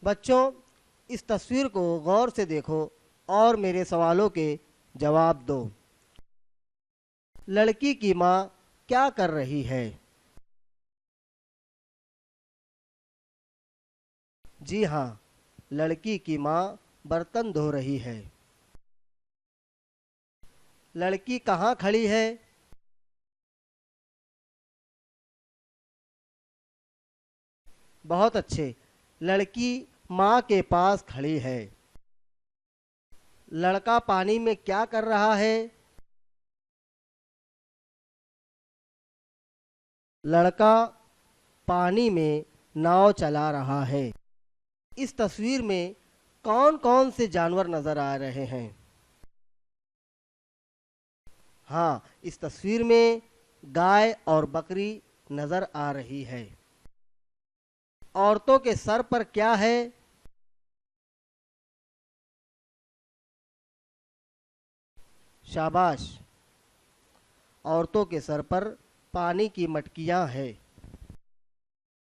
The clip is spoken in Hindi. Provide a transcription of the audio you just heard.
बच्चों, इस तस्वीर को गौर से देखो और मेरे सवालों के जवाब दो। लड़की की माँ क्या कर रही है? जी हाँ, लड़की की माँ बर्तन धो रही है। लड़की कहाँ खड़ी है? बहुत अच्छे। लड़की माँ के पास खड़ी है। लड़का पानी में क्या कर रहा है? लड़का पानी में नाव चला रहा है। इस तस्वीर में कौन कौन से जानवर नजर आ रहे हैं? हाँ, इस तस्वीर में गाय और बकरी नजर आ रही है। औरतों के सर पर क्या है? शाबाश। औरतों के सर पर पानी की मटकियां है।